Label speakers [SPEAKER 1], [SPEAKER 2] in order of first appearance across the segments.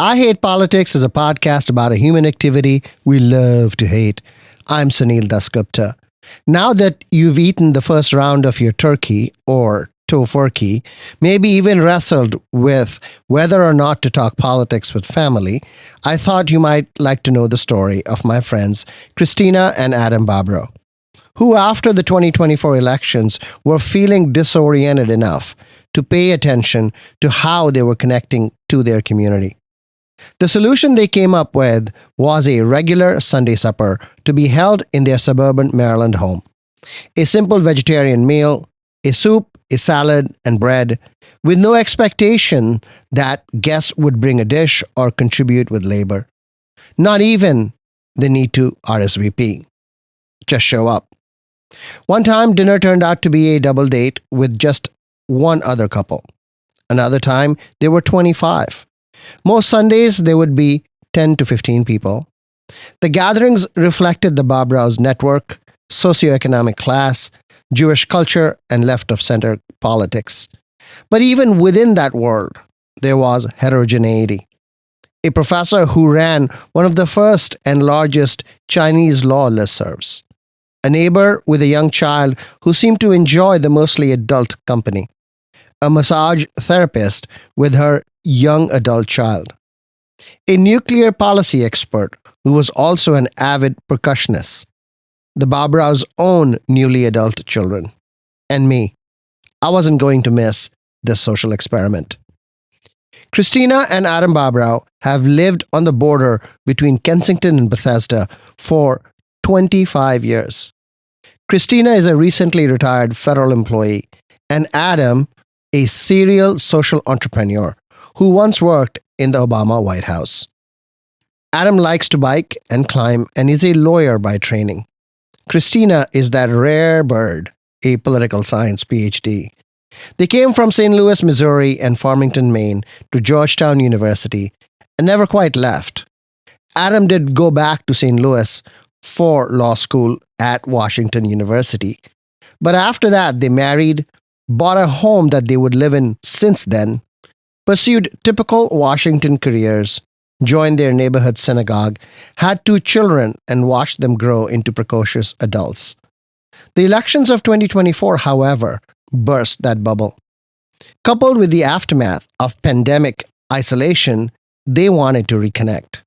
[SPEAKER 1] I Hate Politics is a podcast about a human activity we love to hate. I'm Sunil Dasgupta. Now that you've eaten the first round of your turkey or tofurkey, maybe even wrestled with whether or not to talk politics with family, I thought you might like to know the story of my friends Christina and Adam Bobrow, who after the 2024 elections were feeling disoriented enough to pay attention to how they were connecting to their community. The solution they came up with was a regular Sunday supper to be held in their suburban Maryland home. A simple vegetarian meal, a soup, a salad, and bread, with no expectation that guests would bring a dish or contribute with labor. Not even the need to RSVP. Just show up. One time, dinner turned out to be a double date with just one other couple. Another time, there were 25. Most Sundays, there would be 10 to 15 people. The gatherings reflected the Bobrows network, socioeconomic class, Jewish culture, and left-of-center politics. But even within that world, there was heterogeneity. A professor who ran one of the first and largest Chinese law listservs. A neighbor with a young child who seemed to enjoy the mostly adult company. A massage therapist with her young adult child. A nuclear policy expert who was also an avid percussionist. The Bobrows' own newly adult children. And me. I wasn't going to miss this social experiment. Christina and Adam Bobrow have lived on the border between Kensington and Bethesda for 25 years. Christina is a recently retired federal employee, and Adam, a serial social entrepreneur who once worked in the Obama White House. Adam likes to bike and climb and is a lawyer by training. Christina is that rare bird, a political science PhD. They came from St. Louis, Missouri and Farmington, Maine to Georgetown University and never quite left. Adam did go back to St. Louis for law school at Washington University. But after that, they married, bought a home that they would live in since then, pursued typical Washington careers, joined their neighborhood synagogue, had 2 children, and watched them grow into precocious adults. The elections of 2024, however, burst that bubble. Coupled with the aftermath of pandemic isolation, they wanted to reconnect.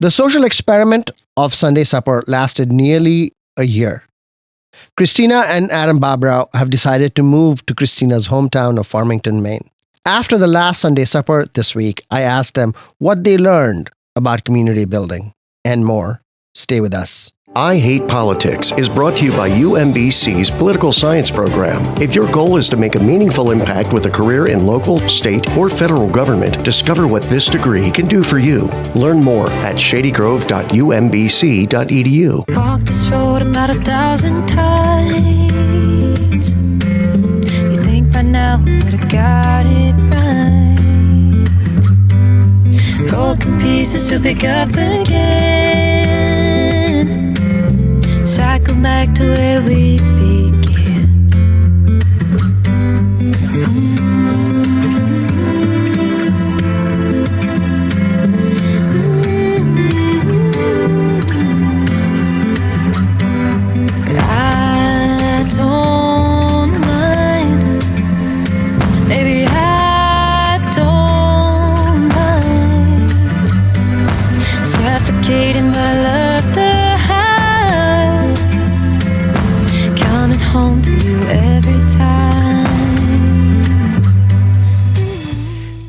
[SPEAKER 1] The social experiment of Sunday supper lasted nearly a year. Christina and Adam Bobrow have decided to move to Christina's hometown of Farmington, Maine. After the last Sunday supper this week, I asked them what they learned about community building and more. Stay with us.
[SPEAKER 2] I Hate Politics is brought to you by UMBC's Political Science Program. If your goal is to make a meaningful impact with a career in local, state, or federal government, discover what this degree can do for you. Learn more at shadygrove.umbc.edu.
[SPEAKER 3] Walked this road about 1,000 times. You think by now I would have got it right. Broken pieces to pick up again. Cycle back to where we began. But I don't mind. Maybe I don't mind. Suffocating, but I love the home to you every time.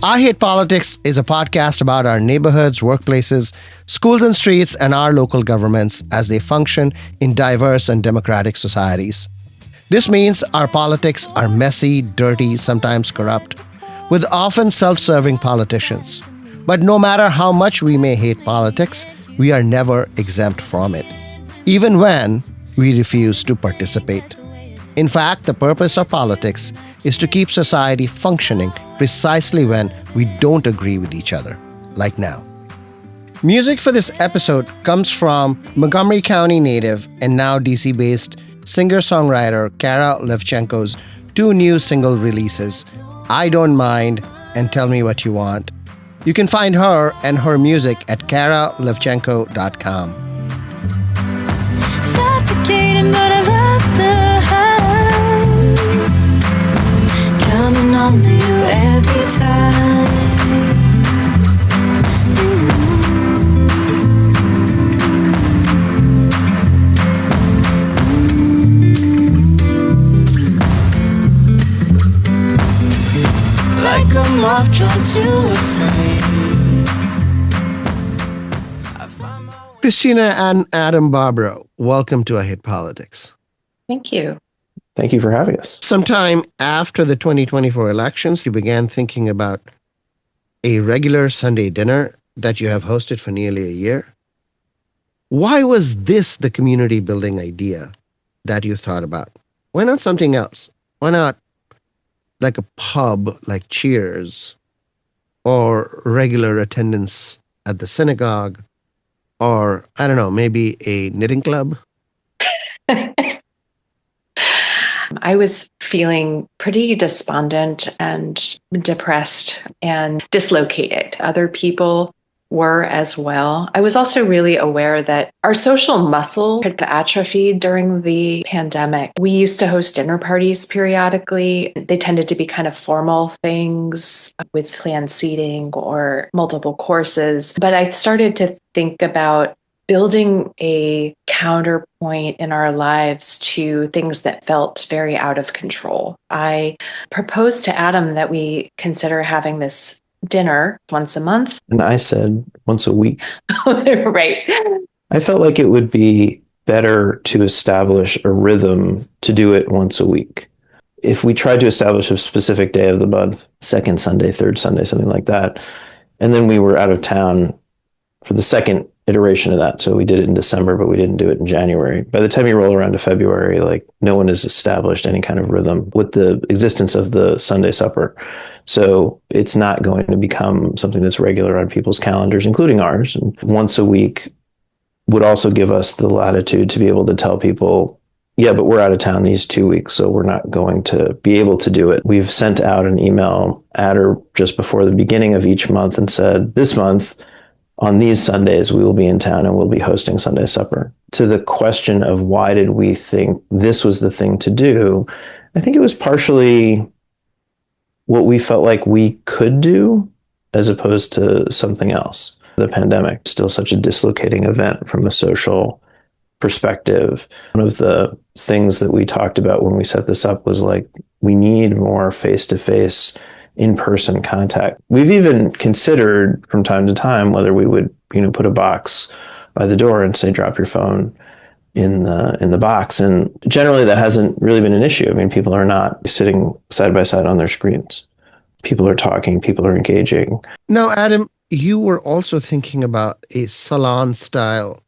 [SPEAKER 1] I Hate Politics is a podcast about our neighborhoods, workplaces, schools and streets, and our local governments as they function in diverse and democratic societies. This means our politics are messy, dirty, sometimes corrupt, with often self-serving politicians. But no matter how much we may hate politics, we are never exempt from it, even when we refuse to participate. In fact, the purpose of politics is to keep society functioning precisely when we don't agree with each other, like now. Music for this episode comes from Montgomery County native and now DC-based singer-songwriter Kara Levchenko's 2 new single releases, I Don't Mind and Tell Me What You Want. You can find her and her music at karalevchenko.com.
[SPEAKER 3] Suffocating, but I love the high. Coming on to you every time. Like a moth drawn to a flame.
[SPEAKER 1] Christina and Adam Bobrow, welcome to I Hate Politics.
[SPEAKER 4] Thank you.
[SPEAKER 5] Thank you for having us.
[SPEAKER 1] Sometime after the 2024 elections, you began thinking about a regular Sunday dinner that you have hosted for nearly a year. Why was this the community building idea that you thought about? Why not something else? Why not like a pub like Cheers, or regular attendance at the synagogue, or I don't know, maybe a knitting club?
[SPEAKER 4] I was feeling pretty despondent and depressed and dislocated. Other people were as well. I was also really aware that our social muscle had atrophied during the pandemic. We used to host dinner parties periodically. They tended to be kind of formal things with planned seating or multiple courses. But I started to think about building a counterpoint in our lives to things that felt very out of control. I proposed to Adam that we consider having this dinner once a month.
[SPEAKER 5] And I said once a week.
[SPEAKER 4] Right.
[SPEAKER 5] I felt like it would be better to establish a rhythm to do it once a week. If we tried to establish a specific day of the month, second Sunday, third Sunday, something like that, and then we were out of town for the second iteration of that. So we did it in December, but we didn't do it in January. By the time you roll around to February, like no one has established any kind of rhythm with the existence of the Sunday supper. So it's not going to become something that's regular on people's calendars, including ours. And once a week would also give us the latitude to be able to tell people, yeah, but we're out of town these 2 weeks, so we're not going to be able to do it. We've sent out an email at or just before the beginning of each month and said, this month, on these Sundays, we will be in town and we'll be hosting Sunday supper. To the question of why did we think this was the thing to do, I think it was partially what we felt like we could do as opposed to something else. The pandemic is still such a dislocating event from a social perspective. One of the things that we talked about when we set this up was like, we need more face-to-face in-person contact. We've even considered from time to time whether we would, put a box by the door and say, drop your phone in the box. And generally that hasn't really been an issue. I mean, people are not sitting side by side on their screens. People are talking, people are engaging.
[SPEAKER 1] Now, Adam, you were also thinking about a salon style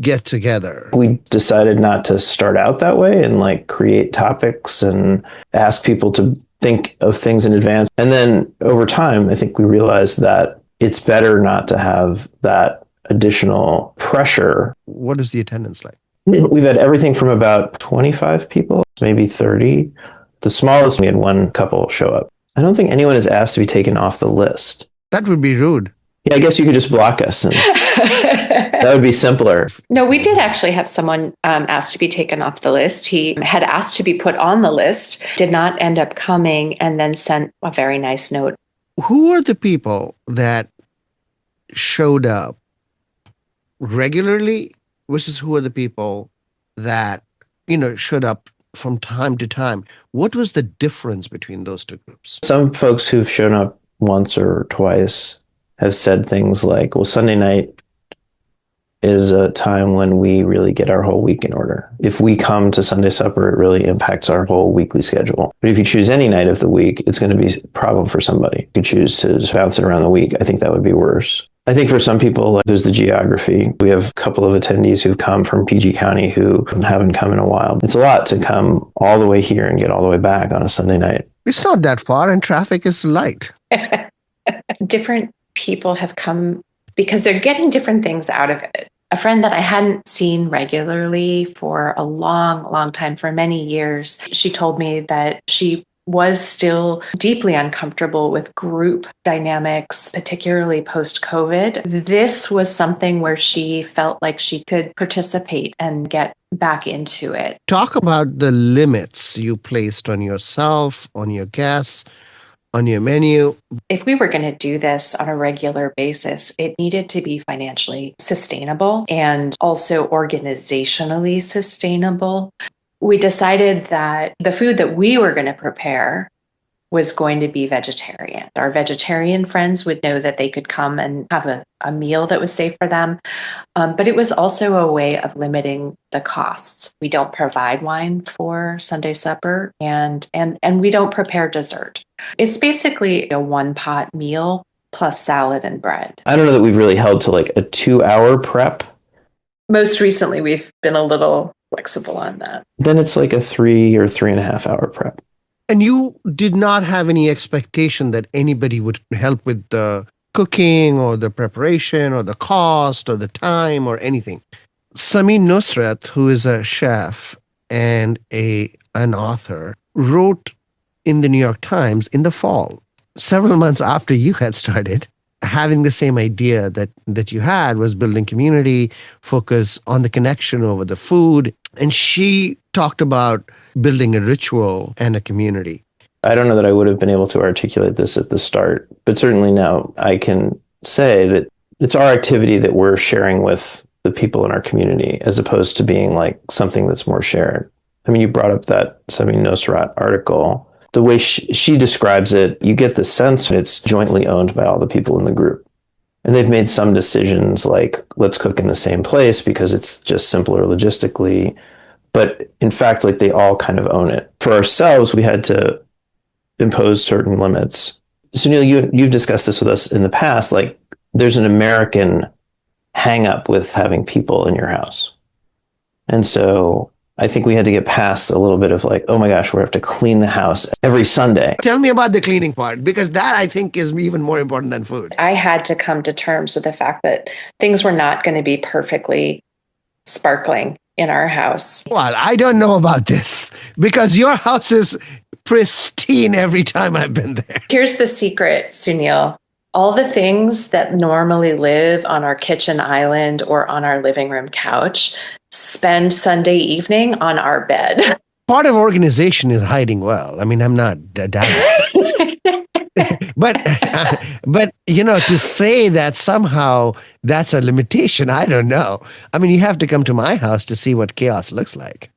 [SPEAKER 1] get together.
[SPEAKER 5] We decided not to start out that way and like create topics and ask people to think of things in advance. And then over time, I think we realized that it's better not to have that additional pressure.
[SPEAKER 1] What is the attendance like?
[SPEAKER 5] We've had everything from about 25 people, maybe 30. The smallest, we had one couple show up. I don't think anyone has asked to be taken off the list.
[SPEAKER 1] That would be rude.
[SPEAKER 5] Yeah, I guess you could just block us and that would be simpler.
[SPEAKER 4] No, we did actually have someone asked to be taken off the list. He had asked to be put on the list, did not end up coming, and then sent a very nice note.
[SPEAKER 1] Who are the people that showed up regularly versus who are the people that, showed up from time to time? What was the difference between those two groups?
[SPEAKER 5] Some folks who've shown up once or twice have said things like, well, Sunday night is a time when we really get our whole week in order. If we come to Sunday supper, it really impacts our whole weekly schedule. But if you choose any night of the week, it's going to be a problem for somebody. If you choose to just bounce it around the week, I think that would be worse. I think for some people, like, there's the geography. We have a couple of attendees who've come from PG County who haven't come in a while. It's a lot to come all the way here and get all the way back on a Sunday night.
[SPEAKER 1] It's not that far and traffic is light.
[SPEAKER 4] Different people have come because they're getting different things out of it. A friend that I hadn't seen regularly for a long, long time, for many years, she told me that she was still deeply uncomfortable with group dynamics, particularly post-COVID, this was something where she felt like she could participate and get back into it.
[SPEAKER 1] Talk about the limits you placed on yourself, on your guests, on your menu.
[SPEAKER 4] If we were going to do this on a regular basis, it needed to be financially sustainable and also organizationally sustainable. We decided that the food that we were going to prepare was going to be vegetarian. Our vegetarian friends would know that they could come and have a meal that was safe for them. But it was also a way of limiting the costs. We don't provide wine for Sunday supper and we don't prepare dessert. It's basically a one-pot meal plus salad and bread.
[SPEAKER 5] I don't know that we've really held to like a 2-hour prep.
[SPEAKER 4] Most recently, we've been a little flexible on that.
[SPEAKER 5] Then it's like a 3 or 3.5 hour prep.
[SPEAKER 1] And you did not have any expectation that anybody would help with the cooking or the preparation or the cost or the time or anything. Samin Nusrat, who is a chef and an author, wrote in the New York Times in the fall, several months after you had started, having the same idea that you had was building community, focus on the connection over the food. And she talked about building a ritual and a community.
[SPEAKER 5] I don't know that I would have been able to articulate this at the start, but certainly now I can say that it's our activity that we're sharing with the people in our community as opposed to being like something that's more shared. I mean, you brought up that Samin Nosrat article. The way she describes it, you get the sense it's jointly owned by all the people in the group. And they've made some decisions like, let's cook in the same place because it's just simpler logistically. But in fact, like they all kind of own it. For ourselves, we had to impose certain limits. Sunil, you've discussed this with us in the past. Like there's an American hang up with having people in your house. And so I think we had to get past a little bit of like, oh my gosh, we have to clean the house every Sunday.
[SPEAKER 1] Tell me about the cleaning part, because that I think is even more important than food.
[SPEAKER 4] I had to come to terms with the fact that things were not going to be perfectly sparkling in our house.
[SPEAKER 1] Well, I don't know about this because your house is pristine every time I've been there.
[SPEAKER 4] Here's the secret, Sunil. All the things that normally live on our kitchen island or on our living room couch spend Sunday evening on our bed.
[SPEAKER 1] Part of organization is hiding well. I mean, I'm not doubting. But to say that somehow that's a limitation, I don't know. I mean, you have to come to my house to see what chaos looks like.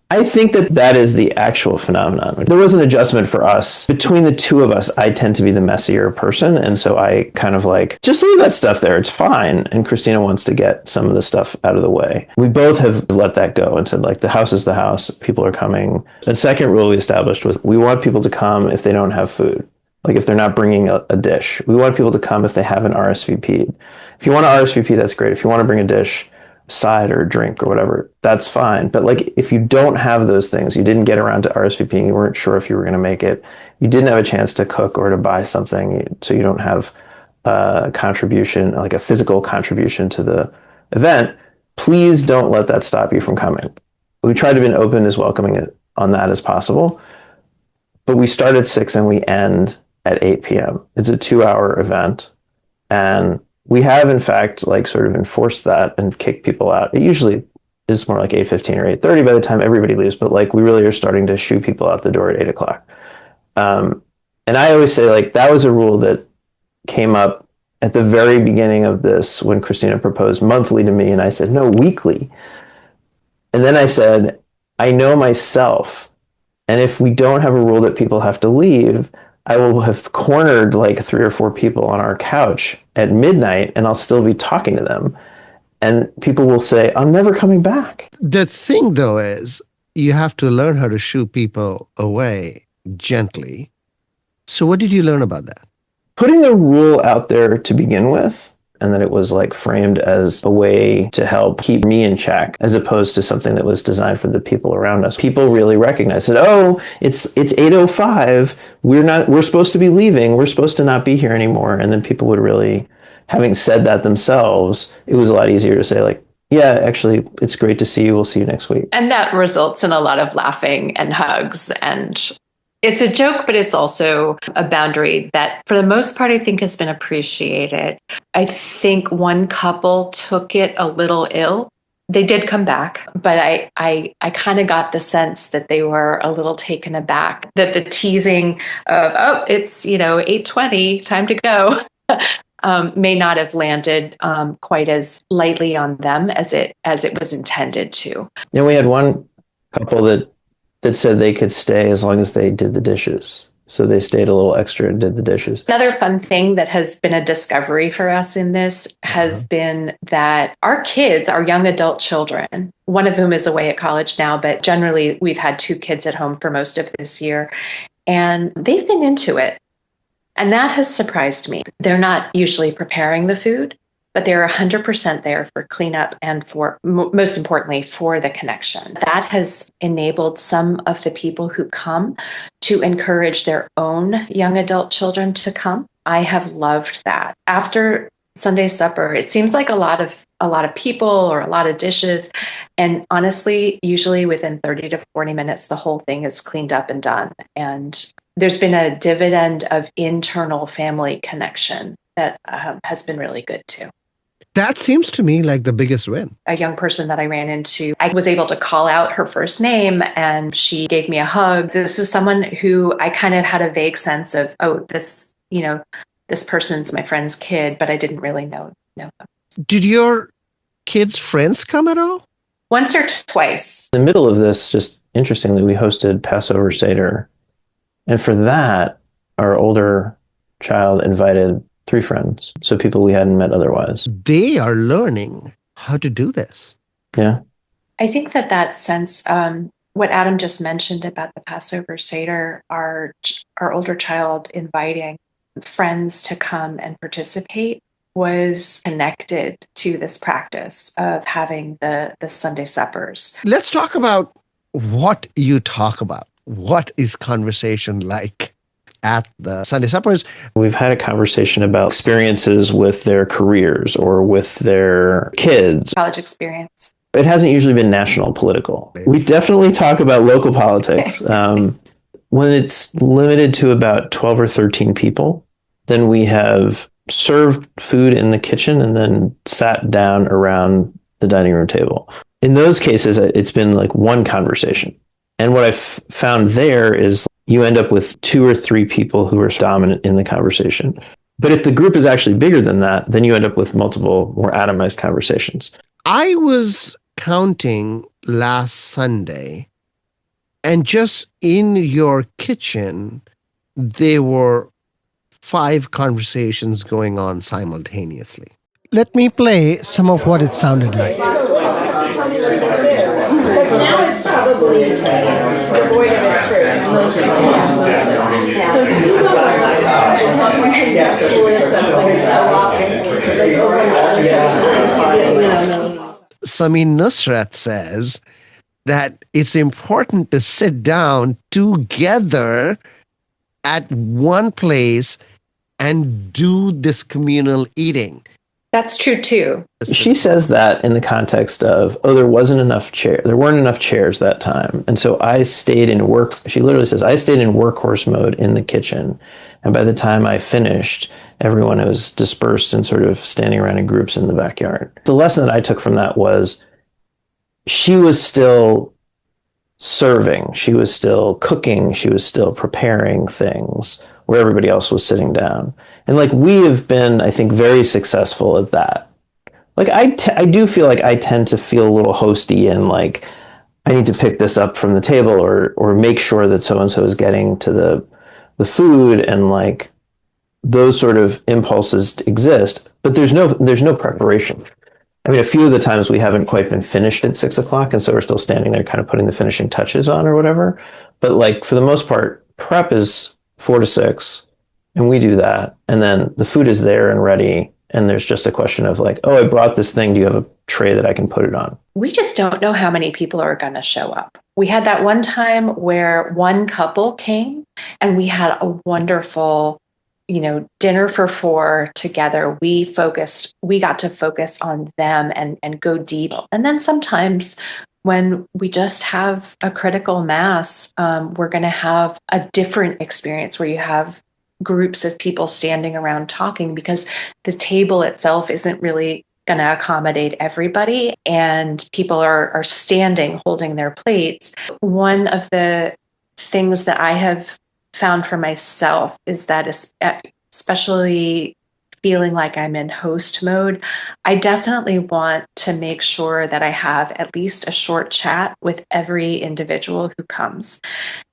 [SPEAKER 5] I think that is the actual phenomenon. There was an adjustment for us. Between the two of us, I tend to be the messier person. And so I kind of like, just leave that stuff there. It's fine. And Christina wants to get some of the stuff out of the way. We both have let that go and said, like, the house is the house. People are coming. The second rule we established was we want people to come if they don't have food. Like if they're not bringing a dish. We want people to come if they haven't RSVP'd. If you want to RSVP, that's great. If you want to bring a dish, side or drink or whatever, that's fine. But like if you don't have those things, you didn't get around to RSVPing, you weren't sure if you were going to make it, you didn't have a chance to cook or to buy something, so you don't have a contribution, like a physical contribution to the event, please don't let that stop you from coming. We tried to be open as welcoming on that as possible, but we start at 6 and we end at 8 p.m. It's a 2-hour event, and we have, in fact, like sort of enforced that and kicked people out. It usually is more like 8:15 or 8:30 by the time everybody leaves, but like we really are starting to shoo people out the door at 8 o'clock. And I always say like that was a rule that came up at the very beginning of this when Christina proposed monthly to me, and I said, no, weekly. And then I said, I know myself, and if we don't have a rule that people have to leave, I will have cornered like 3 or 4 people on our couch at midnight and I'll still be talking to them. And people will say, I'm never coming back.
[SPEAKER 1] The thing, though, is you have to learn how to shoo people away gently. So what did you learn about that?
[SPEAKER 5] Putting a rule out there to begin with, and that it was like framed as a way to help keep me in check, as opposed to something that was designed for the people around us. People really recognized that, oh, it's 8:05. We're supposed to be leaving. We're supposed to not be here anymore. And then people would really, having said that themselves, it was a lot easier to say like, yeah, actually, it's great to see you. We'll see you next week.
[SPEAKER 4] And that results in a lot of laughing and hugs and It's a joke, but it's also a boundary that, for the most part, I think has been appreciated. I think one couple took it a little ill. They did come back, but I kind of got the sense that they were a little taken aback that the teasing of, oh, it's, 8:20, time to go, may not have landed quite as lightly on them as it was intended to.
[SPEAKER 5] And we had one couple that said they could stay as long as they did the dishes. So they stayed a little extra and did the dishes.
[SPEAKER 4] Another fun thing that has been a discovery for us in this has been that our kids, our young adult children, one of whom is away at college now, but generally we've had 2 kids at home for most of this year, and they've been into it. And that has surprised me. They're not usually preparing the food, but they're 100% there for cleanup and for, most importantly, for the connection. That has enabled some of the people who come to encourage their own young adult children to come. I have loved that. After Sunday supper, it seems like a lot of people or a lot of dishes. And honestly, usually within 30 to 40 minutes, the whole thing is cleaned up and done. And there's been a dividend of internal family connection that has been really good too.
[SPEAKER 1] That seems to me like the biggest win.
[SPEAKER 4] A young person that I ran into, I was able to call out her first name and she gave me a hug. This was someone who I kind of had a vague sense of, oh, this person's my friend's kid, but I didn't really know them.
[SPEAKER 1] Did your kids' friends come at all?
[SPEAKER 4] Once or twice.
[SPEAKER 5] In the middle of this, just interestingly, we hosted Passover Seder. And for that, our older child invited 3 friends. So people we hadn't met otherwise.
[SPEAKER 1] They are learning how to do this.
[SPEAKER 5] Yeah.
[SPEAKER 4] I think that sense, what Adam just mentioned about the Passover Seder, our older child inviting friends to come and participate was connected to this practice of having the Sunday suppers.
[SPEAKER 1] Let's talk about what you talk about. What is conversation like at the Sunday suppers?
[SPEAKER 5] We've had a conversation about experiences with their careers or with their kids.
[SPEAKER 4] College experience.
[SPEAKER 5] It hasn't usually been national political. We definitely talk about local politics. When it's limited to about 12 or 13 people, then we have served food in the kitchen and then sat down around the dining room table. In those cases, it's been like one conversation. And what I've found there is you end up with 2 or 3 people who are dominant in the conversation. But if the group is actually bigger than that, then you end up with multiple more atomized conversations.
[SPEAKER 1] I was counting last Sunday, and just in your kitchen, there were 5 conversations going on simultaneously. Let me play some of what it sounded like.
[SPEAKER 6] Because now it's probably devoid of its fruit. Mostly. So people are attention to school is something so often. It's over.
[SPEAKER 1] Samin Nusrat says that it's important to sit down together at one place and do this communal eating.
[SPEAKER 4] That's true too.
[SPEAKER 5] She says that in the context of, there weren't enough chairs that time. And so I stayed in she literally says, I stayed in workhorse mode in the kitchen. And by the time I finished, everyone was dispersed and sort of standing around in groups in the backyard. The lesson that I took from that was she was still serving, she was still cooking, she was still preparing things where everybody else was sitting down. And like, we have been, I think, very successful at that. Like, I do feel like I tend to feel a little hosty and like, I need to pick this up from the table or make sure that so-and-so is getting to the food, and like those sort of impulses exist, but there's no preparation. I mean, a few of the times we haven't quite been finished at 6 o'clock. And so we're still standing there kind of putting the finishing touches on or whatever. But like, for the most part, prep is 4 to 6, and we do that. And then the food is there and ready. And there's just a question of like, oh, I brought this thing. Do you have a tray that I can put it on?
[SPEAKER 4] We just don't know how many people are going to show up. We had that one time where one couple came and we had a wonderful, dinner for 4 together. We got to focus on them and go deep. And then sometimes when we just have a critical mass, we're going to have a different experience where you have groups of people standing around talking, because the table itself isn't really going to accommodate everybody, and people are standing holding their plates. One of the things that I have found for myself is that, especially feeling like I'm in host mode, I definitely want to make sure that I have at least a short chat with every individual who comes.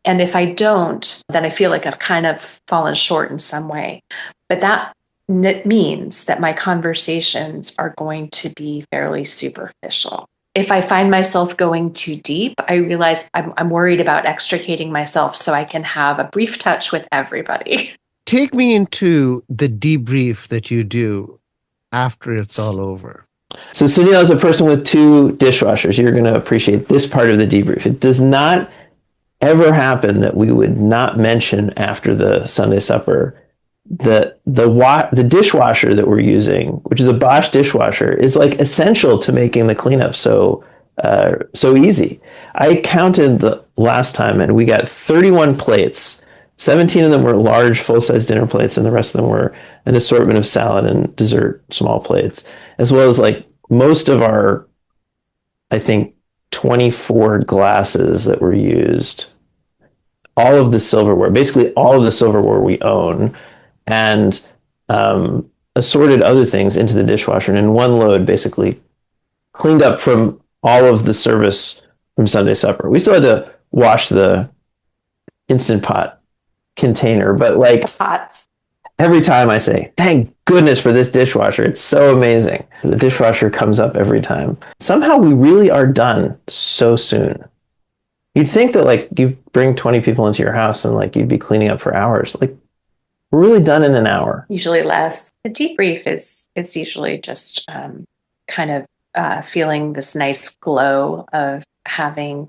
[SPEAKER 4] And if I don't, then I feel like I've kind of fallen short in some way. But that means that my conversations are going to be fairly superficial. If I find myself going too deep, I realize I'm worried about extricating myself so I can have a brief touch with everybody.
[SPEAKER 1] Take me into the debrief that you do after it's all over.
[SPEAKER 5] So Sunil, as a person with 2 dishwashers, you're going to appreciate this part of the debrief. It does not ever happen that we would not mention after the Sunday supper the dishwasher that we're using, which is a Bosch dishwasher, is like essential to making the cleanup so easy. I counted the last time, and we got 31 plates. 17 of them were large, full-size dinner plates, and the rest of them were an assortment of salad and dessert, small plates, as well as like most of our, I think, 24 glasses that were used, all of the silverware, basically all of the silverware we own, and assorted other things into the dishwasher. And in one load, basically cleaned up from all of the service from Sunday supper. We still had to wash the Instant Pot container, but like
[SPEAKER 4] Pots.
[SPEAKER 5] every time I say, thank goodness for this dishwasher, it's so amazing. The dishwasher comes up every time. Somehow we really are done so soon. You'd think that like you bring 20 people into your house and like you'd be cleaning up for hours. Like we're really done in an hour.
[SPEAKER 4] Usually less. The debrief is usually just kind of feeling this nice glow of having,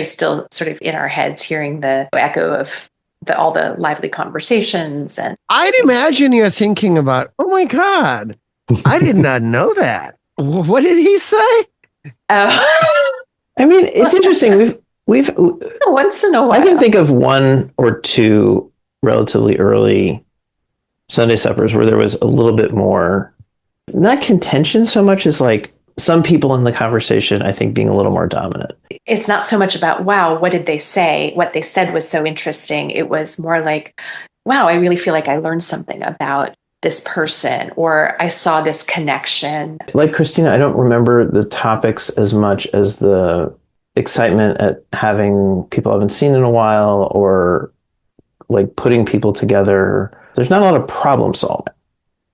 [SPEAKER 4] still sort of in our heads, hearing the echo of all the lively conversations. And
[SPEAKER 1] I'd imagine you're thinking about, oh my God, I did not know that. What did he say?
[SPEAKER 5] I mean, it's interesting. We've
[SPEAKER 4] once in a while,
[SPEAKER 5] I can think of 1 or 2 relatively early Sunday suppers where there was a little bit more, not contention so much as like some people in the conversation, I think, being a little more dominant.
[SPEAKER 4] It's not so much about, wow, what did they say? What they said was so interesting. It was more like, wow, I really feel like I learned something about this person, or I saw this connection.
[SPEAKER 5] Like Christina, I don't remember the topics as much as the excitement at having people I haven't seen in a while, or like putting people together. There's not a lot of problem solving.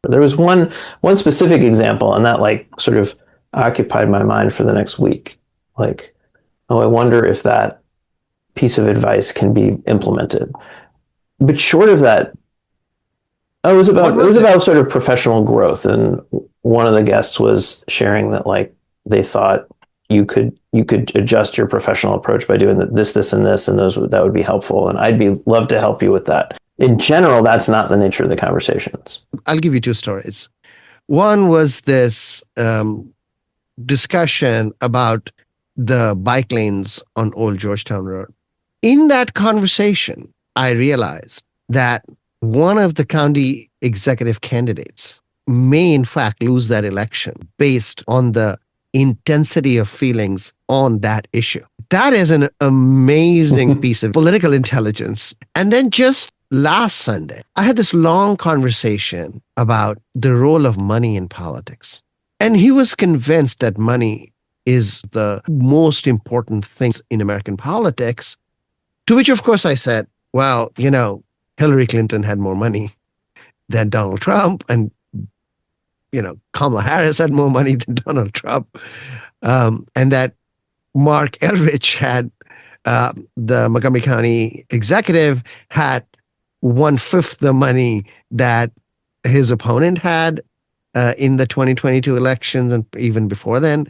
[SPEAKER 5] There was one specific example, and that like sort of occupied my mind for the next week. Like, oh, I wonder if that piece of advice can be implemented. But short of that, it was about sort of professional growth. And one of the guests was sharing that like they thought you could adjust your professional approach by doing this, and this, and that would be helpful. And I'd love to help you with that. In general, that's not the nature of the conversations.
[SPEAKER 1] I'll give you 2 stories. One was this discussion about the bike lanes on Old Georgetown Road. In that conversation, I realized that one of the county executive candidates may in fact lose that election based on the intensity of feelings on that issue. That is an amazing piece of political intelligence. And then just last Sunday, I had this long conversation about the role of money in politics. And he was convinced that money is the most important thing in American politics, to which, of course, I said, well, Hillary Clinton had more money than Donald Trump, and Kamala Harris had more money than Donald Trump, and that Mark Eldridge had, the Montgomery County executive, had 1/5 the money that his opponent had in the 2022 elections, and even before then.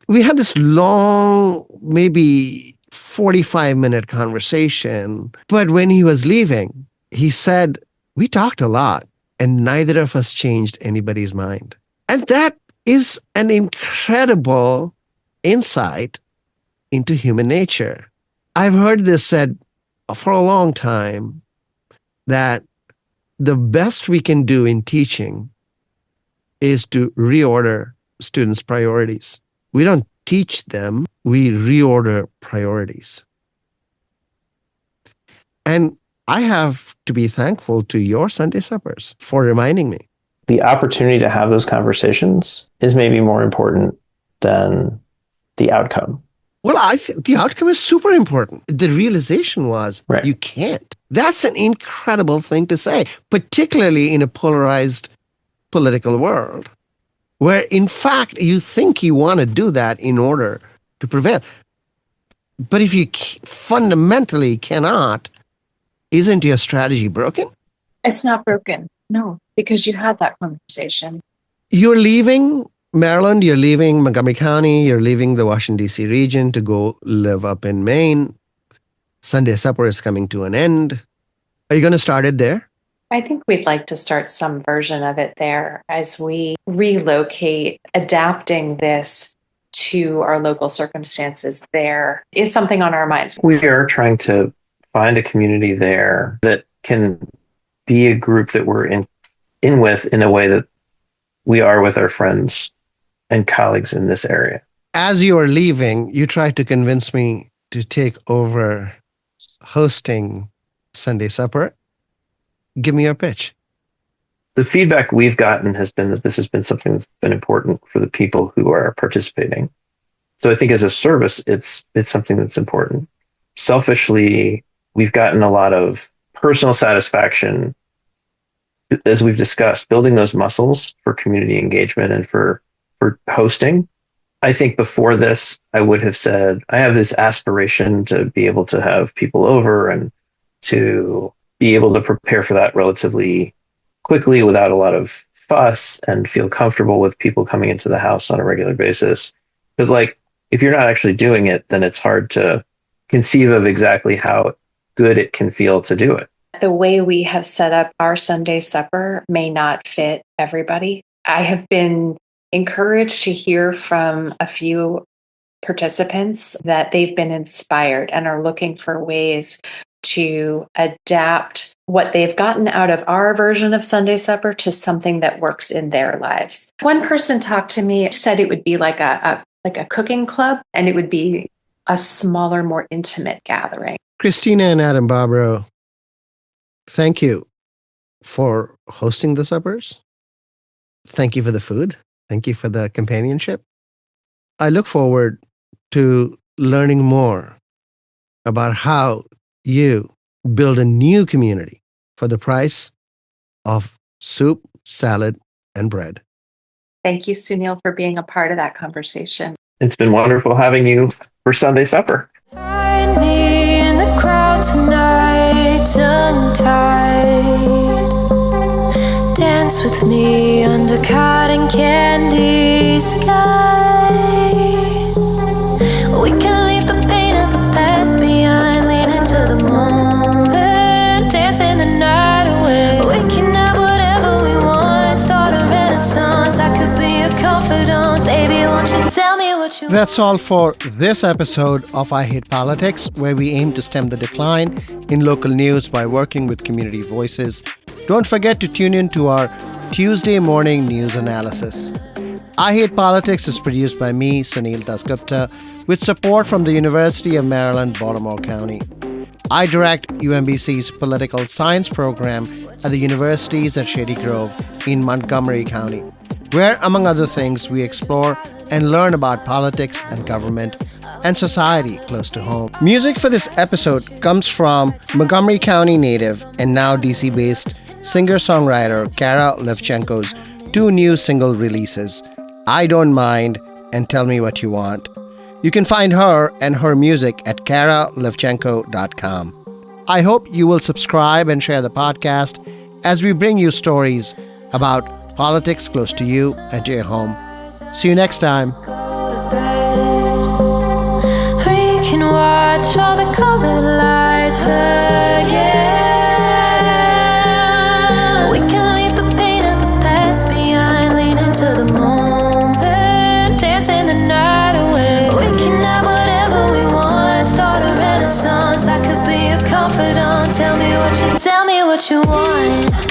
[SPEAKER 1] We had this long, maybe 45-minute conversation, but when he was leaving, he said, we talked a lot, and neither of us changed anybody's mind. And that is an incredible insight into human nature. I've heard this said for a long time that the best we can do in teaching is to reorder students' priorities. We don't teach them, we reorder priorities. And I have to be thankful to your Sunday suppers for reminding me.
[SPEAKER 5] The opportunity to have those conversations is maybe more important than the outcome.
[SPEAKER 1] Well, I think the outcome is super important. The realization was
[SPEAKER 5] Right.
[SPEAKER 1] you can't. That's an incredible thing to say, particularly in a polarized political world, where in fact you think you want to do that in order to prevail. But if you fundamentally cannot, isn't your strategy broken?
[SPEAKER 4] It's not broken. No, because you had that conversation.
[SPEAKER 1] You're leaving Maryland, you're leaving Montgomery County, you're leaving the Washington, D.C. region to go live up in Maine. Sunday supper is coming to an end. Are you going to start it there?
[SPEAKER 4] I think we'd like to start some version of it there as we relocate. Adapting this to our local circumstances there is something on our minds.
[SPEAKER 5] We are trying to find a community there that can be a group that we're in with in a way that we are with our friends and colleagues in this area.
[SPEAKER 1] As you are leaving, you tried to convince me to take over hosting Sunday supper. Give me your pitch.
[SPEAKER 5] The feedback we've gotten has been that this has been something that's been important for the people who are participating. So I think as a service, it's something that's important. Selfishly, we've gotten a lot of personal satisfaction, as we've discussed, building those muscles for community engagement and for hosting. I think before this, I would have said, I have this aspiration to be able to have people over and to be able to prepare for that relatively quickly without a lot of fuss and feel comfortable with people coming into the house on a regular basis. But like, if you're not actually doing it, then it's hard to conceive of exactly how good it can feel to do it.
[SPEAKER 4] The way we have set up our Sunday supper may not fit everybody. I have been encouraged to hear from a few participants that they've been inspired and are looking for ways to adapt what they've gotten out of our version of Sunday supper to something that works in their lives. One person talked to me, said it would be like a cooking club, and it would be a smaller, more intimate gathering.
[SPEAKER 1] Christina and Adam Bobrow, thank you for hosting the suppers. Thank you for the food. Thank you for the companionship. I look forward to learning more about how you build a new community for the price of soup, salad, and bread.
[SPEAKER 4] Thank you, Sunil, for being a part of that conversation.
[SPEAKER 5] It's been wonderful having you for Sunday supper.
[SPEAKER 3] Find me in the crowd tonight, tongue-tied. Dance with me under cotton candy skies. We can leave the pain of the past behind, lean into the moment, dancing the night away. We can have whatever we want, start a renaissance. I could be a confidant, baby, won't you tell me what you want?
[SPEAKER 1] That's all for this episode of I Hate Politics, where we aim to stem the decline in local news by working with community voices. Don't forget to tune in to our Tuesday morning news analysis. I Hate Politics is produced by me, Sunil Dasgupta, with support from the University of Maryland, Baltimore County. I direct UMBC's political science program at the universities at Shady Grove in Montgomery County, where, among other things, we explore and learn about politics and government and society close to home. Music for this episode comes from Montgomery County native and now DC-based singer-songwriter Kara Levchenko's two new single releases, I Don't Mind and Tell Me What You Want. You can find her and her music at karalevchenko.com. I hope you will subscribe and share the podcast as we bring you stories about politics close to you and to your home. See you next time.
[SPEAKER 3] Go to bed. We can watch all the colored lights again. We can leave the pain of the past behind, lean into the moment, dancing the night away. what you want.